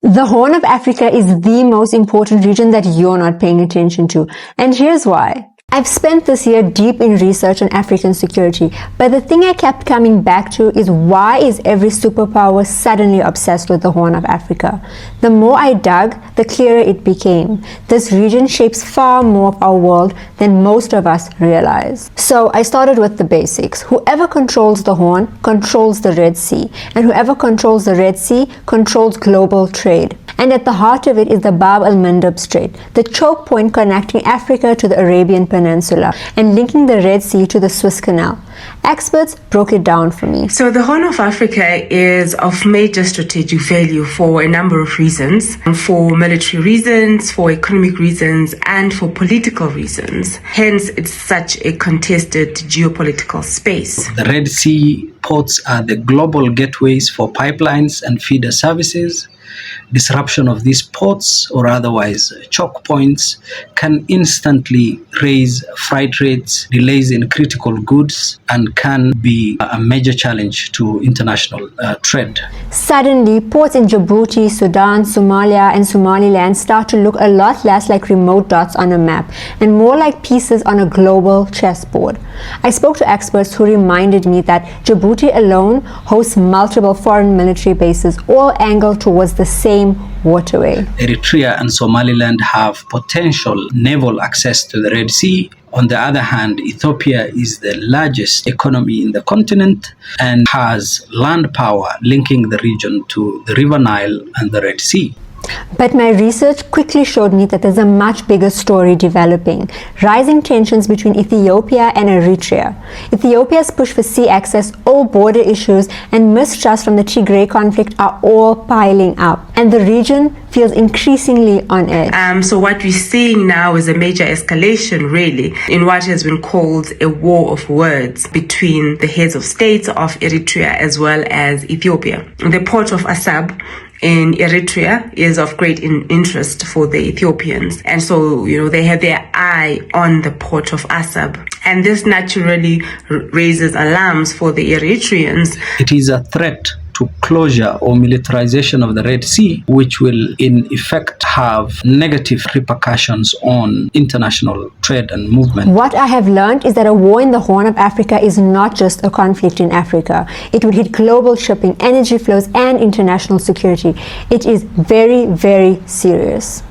The Horn of Africa is the most important region that you're not paying attention to, and here's why. I've spent this year deep in research on African security, but the thing I kept coming back to is why is every superpower suddenly obsessed with the Horn of Africa? The more I dug, the clearer it became. This region shapes far more of our world than most of us realize. So I started with the basics. Whoever controls the Horn controls the Red Sea, and whoever controls the Red Sea controls global trade. And at the heart of it is the Bab el-Mandeb Strait, the choke point connecting Africa to the Arabian Peninsula and linking the Red Sea to the Suez Canal. Experts broke it down for me. So the Horn of Africa is of major strategic value for a number of reasons. For military reasons, for economic reasons, and for political reasons. Hence, it's such a contested geopolitical space. The Red Sea ports are the global gateways for pipelines and feeder services. Disruption of these ports or otherwise choke points can instantly raise freight rates, delays in critical goods, and can be a major challenge to international trade. Suddenly, ports in Djibouti, Sudan, Somalia, and Somaliland start to look a lot less like remote dots on a map and more like pieces on a global chessboard. I spoke to experts who reminded me that Djibouti alone hosts multiple foreign military bases, all angled towards the same waterway. Eritrea and Somaliland have potential naval access to the Red Sea. On the other hand, Ethiopia is the largest economy in the continent and has land power linking the region to the River Nile and the Red Sea. But my research quickly showed me that there's a much bigger story developing. Rising tensions between Ethiopia and Eritrea. Ethiopia's push for sea access, all border issues, and mistrust from the Tigray conflict are all piling up. And the region feels increasingly on edge. So what we're seeing now is a major escalation, really, in what has been called a war of words between the heads of states of Eritrea as well as Ethiopia. The port of Assab in Eritrea is of great interest for the Ethiopians. And so, they have their eye on the port of Assab. And this naturally raises alarms for the Eritreans. It is a threat to closure or militarization of the Red Sea, which will in effect have negative repercussions on international trade and movement. What I have learned is that a war in the Horn of Africa is not just a conflict in Africa. It would hit global shipping, energy flows, and international security. It is very, very serious.